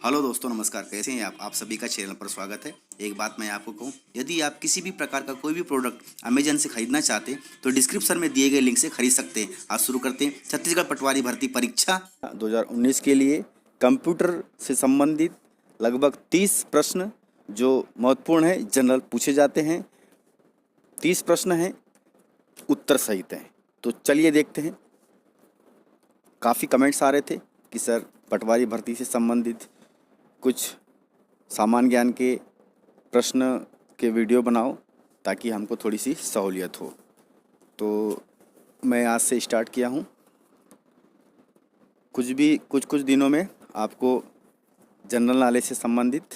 Hello दोस्तों, नमस्कार। कैसे हैं आप सभी का चैनल पर स्वागत है। एक बात मैं आपको कहूं, यदि आप किसी भी प्रकार का कोई भी प्रोडक्ट अमेजन से खरीदना चाहते हैं तो डिस्क्रिप्शन में दिए गए लिंक से खरीद सकते हैं। आज शुरू करते हैं छत्तीसगढ़ पटवारी भर्ती परीक्षा 2019 के लिए कंप्यूटर से संबंधित लगभग 30 प्रश्न जो महत्वपूर्ण है, जनरल पूछे जाते हैं। 30 प्रश्न हैं, उत्तर सहित हैं। तो चलिए देखते हैं। काफ़ी कमेंट्स आ रहे थे कि सर पटवारी भर्ती से संबंधित कुछ सामान्य ज्ञान के प्रश्न के वीडियो बनाओ ताकि हमको थोड़ी सी सहूलियत हो। तो मैं आज से स्टार्ट किया हूँ। कुछ दिनों में आपको जनरल नॉलेज से संबंधित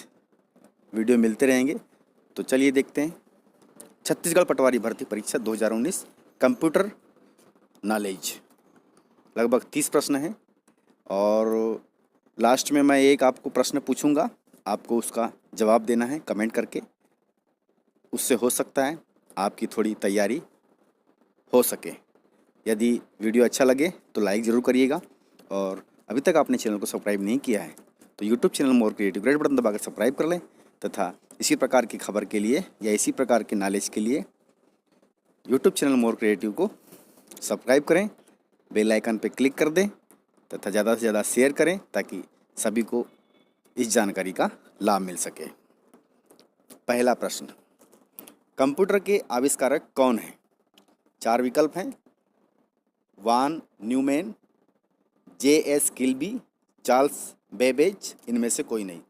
वीडियो मिलते रहेंगे। तो चलिए देखते हैं। छत्तीसगढ़ पटवारी भर्ती परीक्षा 2019 कंप्यूटर नॉलेज लगभग 30 प्रश्न हैं और लास्ट में मैं एक आपको प्रश्न पूछूंगा, आपको उसका जवाब देना है कमेंट करके। उससे हो सकता है आपकी थोड़ी तैयारी हो सके। यदि वीडियो अच्छा लगे तो लाइक ज़रूर करिएगा और अभी तक आपने चैनल को सब्सक्राइब नहीं किया है तो YouTube channel more creative red button दबाकर सब्सक्राइब कर लें तथा इसी प्रकार की खबर के लिए या इसी प्रकार के नॉलेज के लिए यूट्यूब चैनल मोर क्रिएटिव को सब्सक्राइब करें, बेल आइकन पर क्लिक कर दें तथा ज़्यादा से ज़्यादा शेयर करें ताकि सभी को इस जानकारी का लाभ मिल सके। पहला प्रश्न, कंप्यूटर के आविष्कारक कौन हैं? 4 विकल्प हैं। Von Neumann, J.S. Kilby, Charles Babbage, इनमें से कोई नहीं।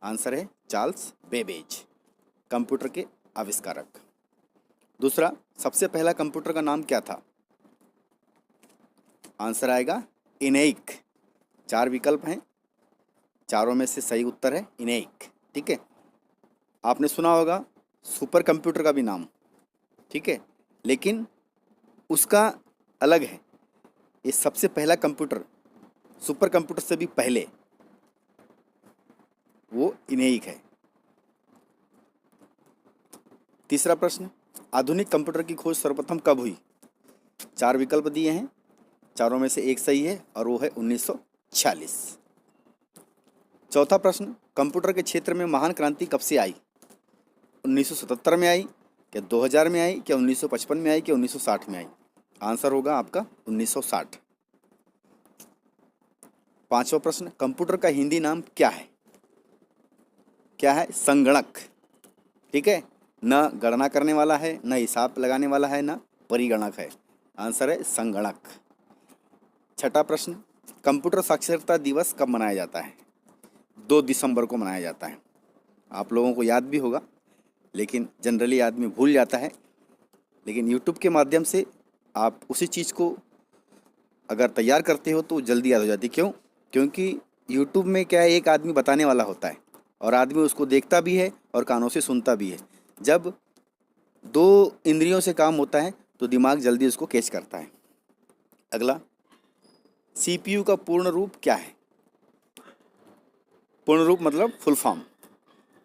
आंसर है चार्ल्स बेबेज, कंप्यूटर के आविष्कारक। दूसरा, सबसे पहला कंप्यूटर का नाम क्या था? आंसर आएगा इनेक। 4 विकल्प हैं, चारों में से सही उत्तर है इनेक। ठीक है। आपने सुना होगा सुपर कंप्यूटर का भी नाम, ठीक है, लेकिन उसका अलग है। ये सबसे पहला कंप्यूटर सुपर कंप्यूटर से भी पहले वो इनेक है। तीसरा प्रश्न, आधुनिक कंप्यूटर की खोज सर्वप्रथम कब हुई? 4 विकल्प दिए हैं, चारों में से एक सही है और वो है 1946। चौथा प्रश्न, कंप्यूटर के क्षेत्र में महान क्रांति कब से आई? 1977 में आई, क्या 2000 में आई, क्या 1955 में आई, क्या 1960 में आई? आंसर होगा आपका 1960। पांचवा प्रश्न, कंप्यूटर का हिंदी नाम क्या है? क्या है? संगणक। ठीक है, न गणना करने वाला है, न हिसाब लगाने वाला है, न परिगणक है। आंसर है संगणक। छठा प्रश्न, कंप्यूटर साक्षरता दिवस कब मनाया जाता है? 2 दिसंबर को मनाया जाता है। आप लोगों को याद भी होगा, लेकिन जनरली आदमी भूल जाता है। लेकिन यूट्यूब के माध्यम से आप उसी चीज़ को अगर तैयार करते हो तो जल्दी याद हो जाती। क्यों? क्योंकि यूट्यूब में क्या है, एक आदमी बताने वाला होता है और आदमी उसको देखता भी है और कानों से सुनता भी है। जब 2 इंद्रियों से काम होता है तो दिमाग जल्दी उसको कैच करता है। अगला, CPU का पूर्ण रूप क्या है? पूर्ण रूप मतलब full form.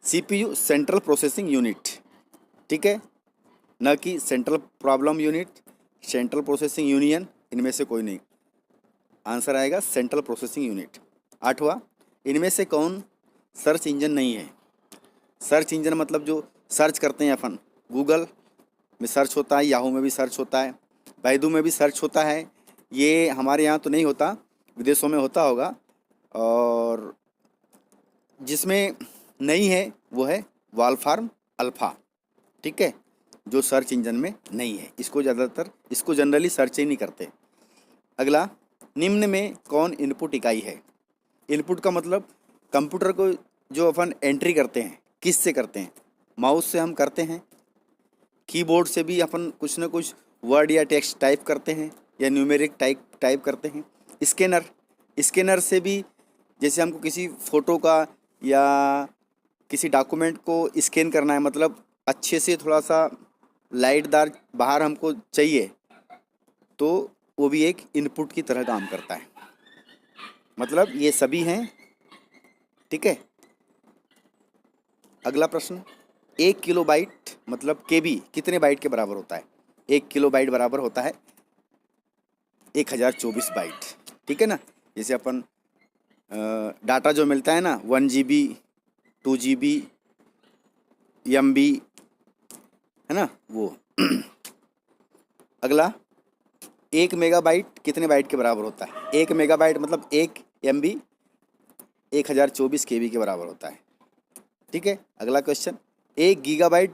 CPU central processing unit, ठीक है, न कि central problem unit, central processing union, इनमें से कोई नहीं। आंसर आएगा सेंट्रल प्रोसेसिंग यूनिट। 8वां, इनमें से कौन सर्च इंजन नहीं है? सर्च इंजन मतलब जो सर्च करते हैं अपन, गूगल में सर्च होता है, याहू में भी सर्च होता है, बैदू में भी सर्च होता है। ये हमारे यहाँ तो नहीं होता, विदेशों में होता होगा। और जिसमें नहीं है वो है वॉल्फ्राम अल्फ़ा, ठीक है, जो सर्च इंजन में नहीं है। इसको जनरली सर्च ही नहीं करते। अगला, निम्न में कौन इनपुट इकाई है? इनपुट का मतलब कंप्यूटर को जो अपन एंट्री करते हैं, किस से करते हैं? माउस से हम करते हैं, कीबोर्ड से भी अपन कुछ ना कुछ वर्ड या टेक्स्ट टाइप करते हैं या न्यूमेरिक टाइप करते हैं। स्कैनर से भी, जैसे हमको किसी फ़ोटो का या किसी डॉक्यूमेंट को स्कैन करना है, मतलब अच्छे से थोड़ा सा लाइटदार बाहर हमको चाहिए, तो वो भी एक इनपुट की तरह काम करता है। मतलब ये सभी हैं, ठीक है। अगला प्रश्न, 1 किलोबाइट मतलब KB कितने बाइट के बराबर होता है? 1 किलोबाइट बराबर होता है 1024 बाइट, ठीक है ना। जैसे अपन डाटा जो मिलता है ना 1 GB 2 GB MB, है ना वो। अगला 1 MB कितने बाइट के बराबर होता है? 1 MB मतलब 1 MB 1024 KB के बराबर होता है। ठीक है। अगला क्वेश्चन 1 GB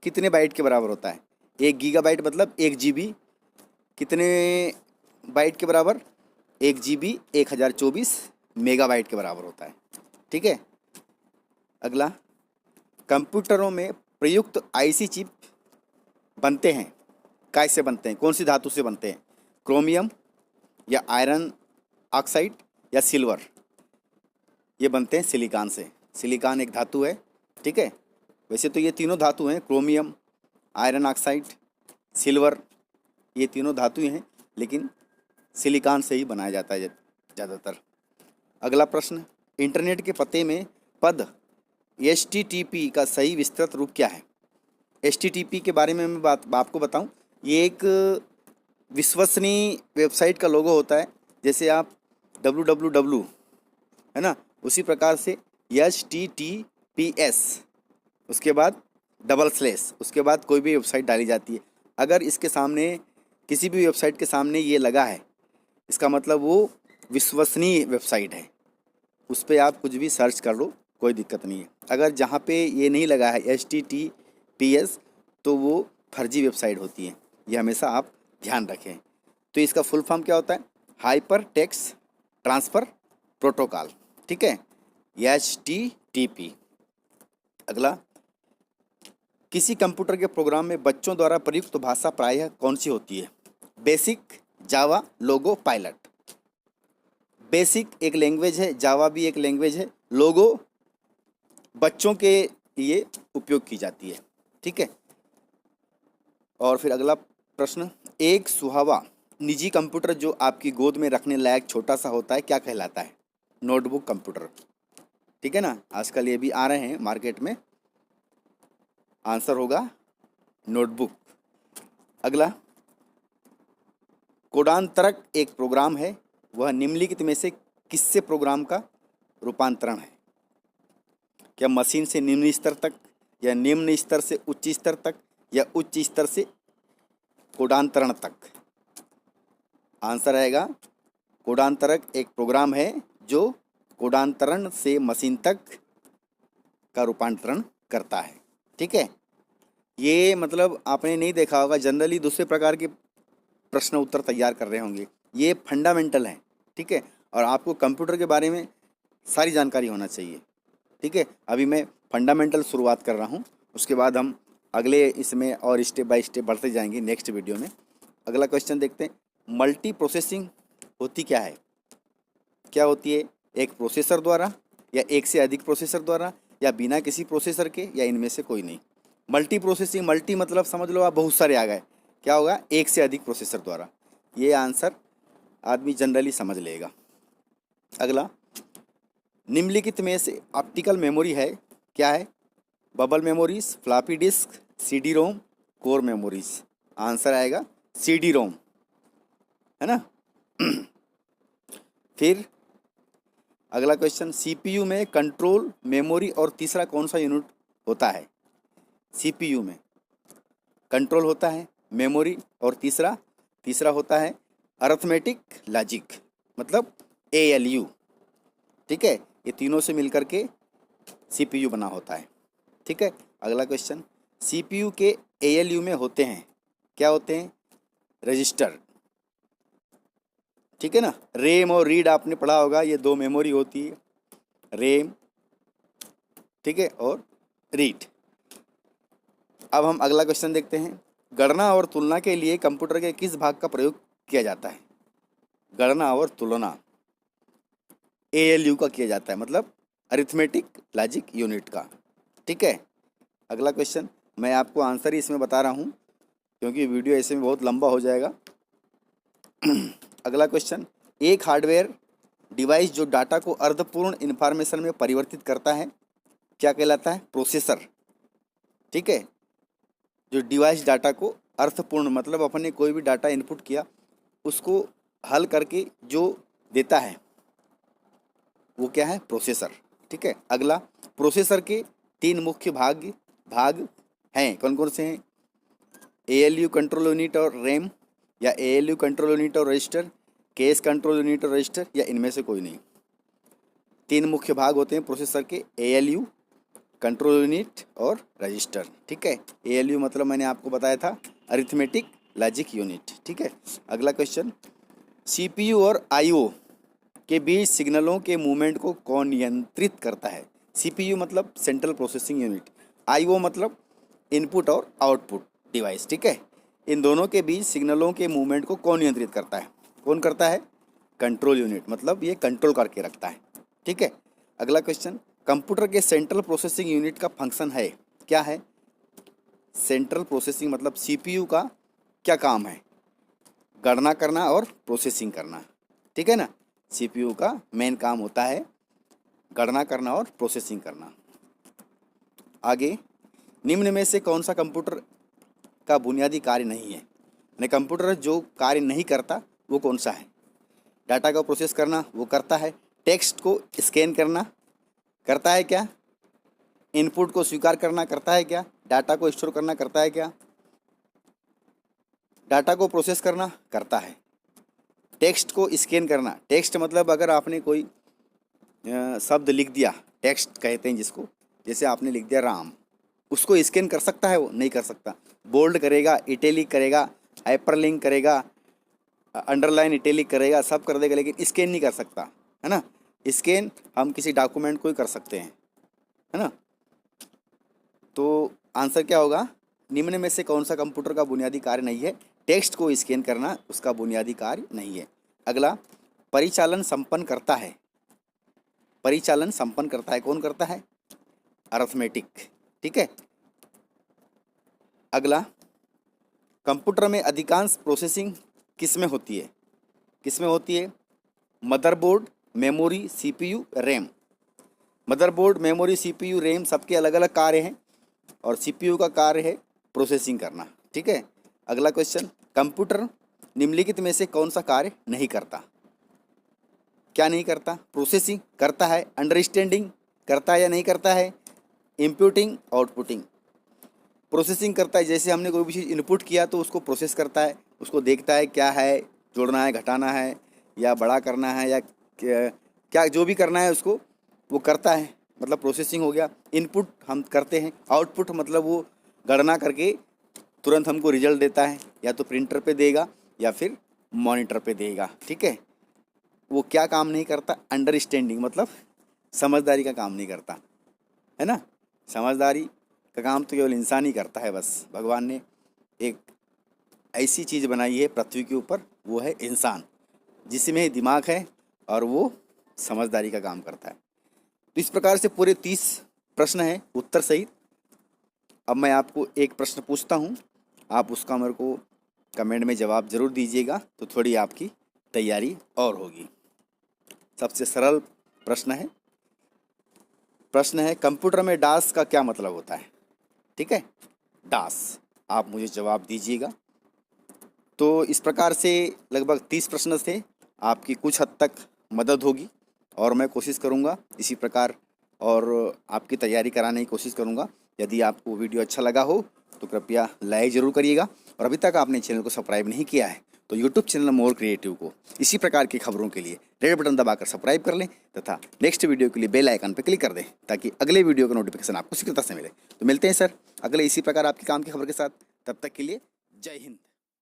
कितने बाइट के बराबर होता है? 1 GB मतलब 1 GB कितने बाइट के बराबर? 1 GB 1024 मेगाबाइट के बराबर होता है। ठीक है। अगला कंप्यूटरों में प्रयुक्त IC चिप बनते हैं, कैसे बनते हैं, कौन सी धातु से बनते हैं? क्रोमियम या आयरन ऑक्साइड या सिल्वर? ये बनते हैं सिलिकॉन से। सिलिकॉन एक धातु है। ठीक है। वैसे तो ये तीनों धातु हैं, क्रोमियम, आयरन ऑक्साइड, सिल्वर, ये तीनों धातु हैं, लेकिन सिलिकॉन से ही बनाया जाता है ज़्यादातर। अगला प्रश्न इंटरनेट के पते में पद HTTP का सही विस्तृत रूप क्या है? HTTP के बारे में मैं आपको बताऊं, ये एक विश्वसनीय वेबसाइट का लोगो होता है। जैसे आप www, है ना, उसी प्रकार से HTTPS, उसके बाद // उसके बाद कोई भी वेबसाइट डाली जाती है। अगर इसके सामने किसी भी वेबसाइट के सामने ये लगा है, इसका मतलब वो विश्वसनीय वेबसाइट है। उस पर आप कुछ भी सर्च कर लो, कोई दिक्कत नहीं है। अगर जहाँ पे ये नहीं लगा है HTTPS, तो वो फर्जी वेबसाइट होती है। ये हमेशा आप ध्यान रखें। तो इसका फुल फॉर्म क्या होता है? Hyper text transfer protocol. ठीक है, HTTP। अगला किसी कंप्यूटर के प्रोग्राम में बच्चों द्वारा प्रयुक्त भाषा प्रायः कौन सी होती है? बेसिक, जावा, लोगो, पायलट। बेसिक एक लैंग्वेज है, जावा भी एक लैंग्वेज है, लोगो बच्चों के लिए उपयोग की जाती है। ठीक है। और फिर अगला प्रश्न, एक सुहावा निजी कंप्यूटर जो आपकी गोद में रखने लायक छोटा सा होता है क्या कहलाता है? Notebook computer. ठीक है ना, आजकल ये भी आ रहे हैं मार्केट में। आंसर होगा नोटबुक। अगला कोडांतरक एक प्रोग्राम है, वह निम्नलिखित में से किससे प्रोग्राम का रूपांतरण है? क्या मशीन से निम्न स्तर तक, या निम्न स्तर से उच्च स्तर तक, या उच्च स्तर से कोडांतरण तक? आंसर आएगा कोडांतरक एक प्रोग्राम है जो कोडांतरण से मशीन तक का रूपांतरण करता है। ठीक है। ये मतलब आपने नहीं देखा होगा, जनरली दूसरे प्रकार के प्रश्न उत्तर तैयार कर रहे होंगे। ये फंडामेंटल है। ठीक है। और आपको कंप्यूटर के बारे में सारी जानकारी होना चाहिए। ठीक है। अभी मैं फंडामेंटल शुरुआत कर रहा हूँ, उसके बाद हम अगले इसमें और स्टेप बाय स्टेप बढ़ते जाएंगे नेक्स्ट वीडियो में। अगला क्वेश्चन देखते हैं, मल्टी प्रोसेसिंग होती क्या है? क्या होती है? एक प्रोसेसर द्वारा, या एक से अधिक प्रोसेसर द्वारा, या बिना किसी प्रोसेसर के, या इनमें से कोई नहीं। मल्टी प्रोसेसिंग, मल्टी मतलब समझ लो आप बहुत सारे आ गए, क्या होगा? एक से अधिक प्रोसेसर द्वारा। ये आंसर आदमी जनरली समझ लेगा। अगला निम्नलिखित में से ऑप्टिकल मेमोरी है क्या है? Bubble memories, floppy disk, CD रोम, कोर मेमोरीज। आंसर आएगा CD रोम, है ना। फिर अगला क्वेश्चन, CPU में कंट्रोल, मेमोरी और तीसरा कौन सा यूनिट होता है? CPU में कंट्रोल होता है, मेमोरी और तीसरा होता है अरिथमेटिक लॉजिक, मतलब ALU। ठीक है। ये तीनों से मिलकर के CPU बना होता है। ठीक है। अगला क्वेश्चन, CPU के ALU में होते हैं, क्या होते हैं? रजिस्टर। ठीक है ना। रैम और रीड आपने पढ़ा होगा, ये दो मेमोरी होती है, रैम, ठीक है, और रीड। अब हम अगला क्वेश्चन देखते हैं, गणना और तुलना के लिए कंप्यूटर के किस भाग का प्रयोग किया जाता है? गणना और तुलना ALU का किया जाता है, मतलब अरिथमेटिक लॉजिक यूनिट का। ठीक है। अगला क्वेश्चन, मैं आपको आंसर ही इसमें बता रहा हूँ क्योंकि वीडियो ऐसे में बहुत लंबा हो जाएगा। अगला क्वेश्चन, एक हार्डवेयर डिवाइस जो डाटा को अर्धपूर्ण इन्फॉर्मेशन में परिवर्तित करता है क्या कहलाता है? प्रोसेसर। ठीक है। जो डिवाइस डाटा को अर्थपूर्ण मतलब अपने कोई भी डाटा इनपुट किया, उसको हल करके जो देता है, वो क्या है, प्रोसेसर। ठीक है, अगला, प्रोसेसर के 3 मुख्य भाग हैं, कौन कौन से हैं? ALU कंट्रोल यूनिट और रैम, या ALU कंट्रोल यूनिट और रजिस्टर, कैश कंट्रोल यूनिट और रजिस्टर, या इनमें से कोई नहीं। 3 मुख्य भाग होते हैं प्रोसेसर के, ALU कंट्रोल यूनिट और रजिस्टर। ठीक है, ALU मतलब मैंने आपको बताया था अरिथमेटिक लॉजिक यूनिट। ठीक है, अगला क्वेश्चन, CPU और IO के बीच सिग्नलों के मूवमेंट को कौन नियंत्रित करता है? CPU मतलब सेंट्रल प्रोसेसिंग यूनिट, IO मतलब इनपुट और आउटपुट डिवाइस। ठीक है, इन दोनों के बीच सिग्नलों के मूवमेंट को कौन नियंत्रित करता है? कौन करता है? कंट्रोल यूनिट, मतलब ये कंट्रोल करके रखता है। ठीक है, अगला क्वेश्चन, कंप्यूटर के सेंट्रल प्रोसेसिंग यूनिट का फंक्शन है, क्या है? सेंट्रल प्रोसेसिंग मतलब CPU का क्या काम है? गणना करना और प्रोसेसिंग करना। ठीक है ना, CPU का मेन काम होता है गणना करना और प्रोसेसिंग करना। आगे, निम्न में से कौन सा कंप्यूटर का बुनियादी कार्य नहीं है? यानी कंप्यूटर जो कार्य नहीं करता वो कौन सा है? डाटा को प्रोसेस करना वो करता है, टेक्स्ट को स्कैन करना करता है क्या? इनपुट को स्वीकार करना करता है क्या? डाटा को स्टोर करना करता है क्या? डाटा को प्रोसेस करना करता है, टेक्स्ट को स्कैन करना, टेक्स्ट मतलब अगर आपने कोई शब्द लिख दिया, टेक्स्ट कहते हैं जिसको, जैसे आपने लिख दिया राम, उसको स्कैन कर सकता है? वो नहीं कर सकता। बोल्ड करेगा, इटैलिक करेगा, हाइपरलिंक करेगा, अंडरलाइन इटैलिक करेगा, सब कर देगा, लेकिन स्कैन नहीं कर सकता, है ना। स्कैन हम किसी डॉक्यूमेंट को ही कर सकते हैं, है ना। तो आंसर क्या होगा? निम्न में से कौन सा कंप्यूटर का बुनियादी कार्य नहीं है? टेक्स्ट को स्कैन करना उसका बुनियादी कार्य नहीं है। अगला, परिचालन संपन्न करता है, परिचालन संपन्न करता है, कौन करता है? अरिथमेटिक। ठीक है, अगला, कंप्यूटर में अधिकांश प्रोसेसिंग किस में होती है? किस में होती है? Motherboard, memory, CPU, RAM. Motherboard, memory, CPU, RAM सबके अलग अलग कार्य हैं और CPU का कार्य है प्रोसेसिंग करना। ठीक है, अगला क्वेश्चन, कंप्यूटर निम्नलिखित में से कौन सा कार्य नहीं करता? क्या नहीं करता? प्रोसेसिंग करता है, अंडरस्टैंडिंग करता है या नहीं करता है, इनपुटिंग आउटपुटिंग। प्रोसेसिंग करता है, जैसे हमने कोई भी चीज़ इनपुट किया तो उसको प्रोसेस करता है, उसको देखता है क्या है, जोड़ना है, घटाना है, या बड़ा करना है, या क्या जो भी करना है उसको वो करता है, मतलब प्रोसेसिंग हो गया। इनपुट हम करते हैं, आउटपुट मतलब वो गणना करके तुरंत हमको रिजल्ट देता है, या तो प्रिंटर पे देगा या फिर मॉनिटर पे देगा। ठीक है, वो क्या काम नहीं करता? अंडरस्टैंडिंग मतलब समझदारी का काम नहीं करता, है ना। समझदारी का काम तो केवल इंसान ही करता है। बस भगवान ने एक ऐसी चीज़ बनाई है पृथ्वी के ऊपर, वो है इंसान, जिसमें दिमाग है और वो समझदारी का काम करता है। तो इस प्रकार से पूरे 30 प्रश्न हैं उत्तर सहित। अब मैं आपको एक प्रश्न पूछता हूँ, आप उसका मेरे को कमेंट में जवाब ज़रूर दीजिएगा, तो थोड़ी आपकी तैयारी और होगी। सबसे सरल प्रश्न है कंप्यूटर में डास का क्या मतलब होता है? ठीक है, डास, आप मुझे जवाब दीजिएगा। तो इस प्रकार से लगभग 30 प्रश्न थे, आपकी कुछ हद तक मदद होगी और मैं कोशिश करूँगा इसी प्रकार और आपकी तैयारी कराने की कोशिश करूँगा। यदि आपको वीडियो अच्छा लगा हो तो कृपया लाइक ज़रूर करिएगा, और अभी तक आपने चैनल को सब्सक्राइब नहीं किया है तो यूट्यूब चैनल मोर क्रिएटिव को इसी प्रकार की खबरों के लिए रेड बटन दबाकर सब्सक्राइब कर लें, तथा नेक्स्ट वीडियो के लिए बेल आइकन पर क्लिक कर दें, ताकि अगले वीडियो का नोटिफिकेशन आपको शीघ्रता से मिले। तो मिलते हैं सर अगले इसी प्रकार आपके काम की खबर के साथ, तब तक के लिए जय हिंद।